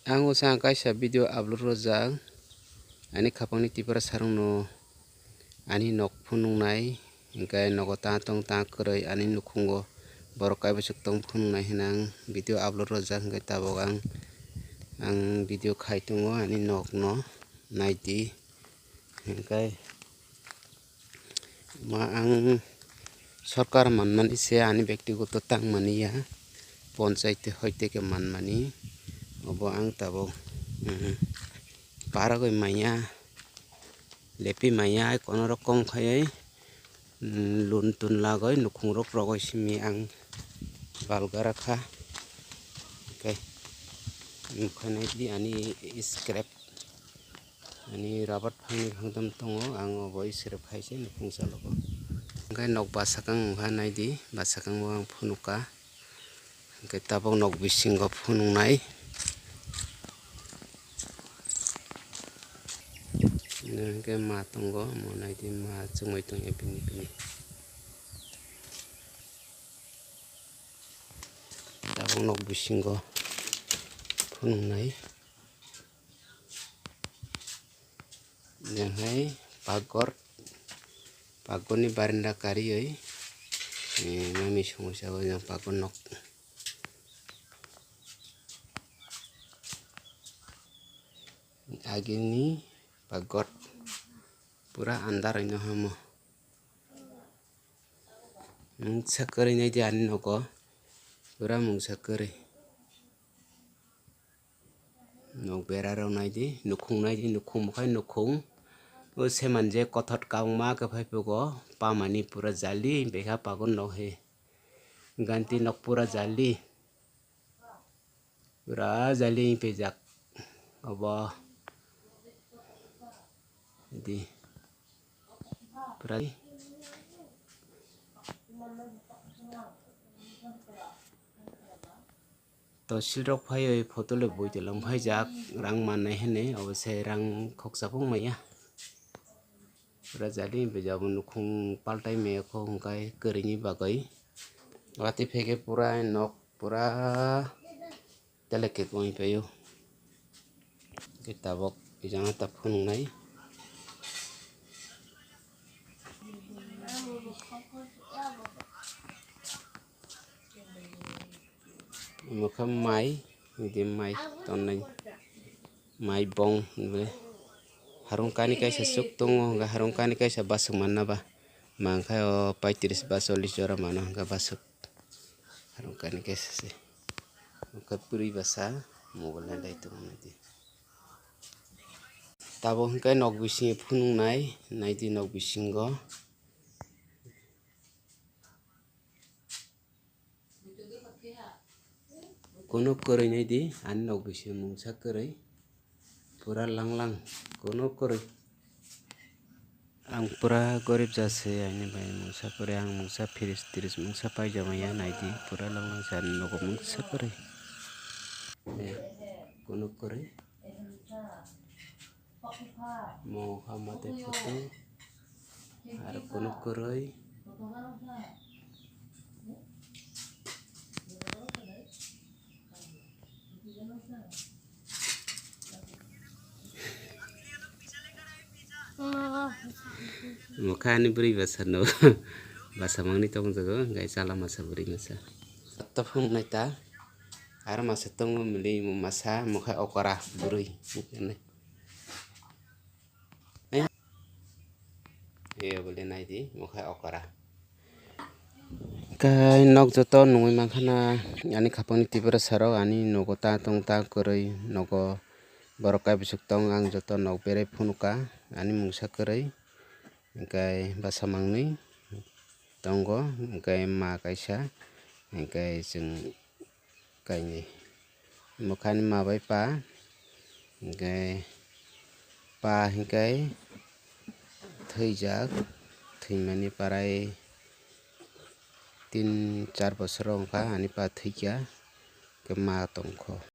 Ang usang kaisa video upload rojak ani khapang ni Tiprasa rokno ani nok phunungnai hingkai nogo tong ta koroi ani nukhung ba tong phunungnai hinang video upload rojak hingkai tabok ang video khai tongo ani nok no naidi hingkai ma ang sarkar manmani se ani ব্যক্তিগত tangmani ya panchayat hoite ke manmani obo ang tabok paragoi maya lepi maya kono rokom khai lun tun lagoi nukhung rok rogoi simi ang balgara kha okay mukhane di ani scrap ani rabat phangni khangdam tongo ang obo scrap khaise nukhung salogo hingkai nok basakang nai di basakang ang phunuka hingkai tabok nok bisingo phunungnai hingkai ma tongo monai di ma chungoi tongo bini tabok nok bisingo phunungnai janghai pagor ni barenda karioi mami সমস্যা go yang pagor nok agini pagor pura andar ino hamo mungsa kori nai di ani nogo pura mungsa kori nok bera rau nai di nukhung mukhai nukhung o semanje kothot kaungma ke phaipugo pamani pura jali bekha pagor nok he ganti nok pura jali pejak obo di pura to silrok phaioi photo le boitelang phaijak rang mannai hene obosai rang khoksapung maya pura jali bejabo nukhung paltai meko hingkai korini bagoi wati phege pura nok pura teleke koi payo kitabok bijang ta phunungnai mukham mai di mai tonai mai bong bole harungkani kaisa suk tongo hingga harungkani kaisa basuk manna ba mangkhai o 35 ba 40 jora mano hingga basuk harungkani kaisa se mukhai puri basa mobile na dai tongo di tabo hingkai nok bisingi phunungnai naidi nok bisingo kono koroi nai di ani nok bisingo mungsa koroi pura langlang kono koroi ang pura gorib jase ani bai mungsa koroi ang mungsa firis mungsa paijamaya naidi pura langlang sani nogo mungsa koroi kono koroi mo hamate photo ar kono koroi mukhani beri basa no basa mangni tong jago gai chala masa beri masa ta phungnai ta ar masa tong mili masa mukhai okara buri boleh nai di mukhai okara kai nok joto nungoi mangkhana ani khapang ni Tiprasa rok ani nogo ta tong ta koroi nogo borok kaibisuk tong ang joto nok berai phunuka ani mungsa koroi hingkai basa mangni tongo hingkai ma kaisa hingkai chwng kaini mukhani ma bai pa hingkai pa hingkai thwijak thwimani parai 3-4 bosor ongkha ani pa thwikya ke ma tongkho.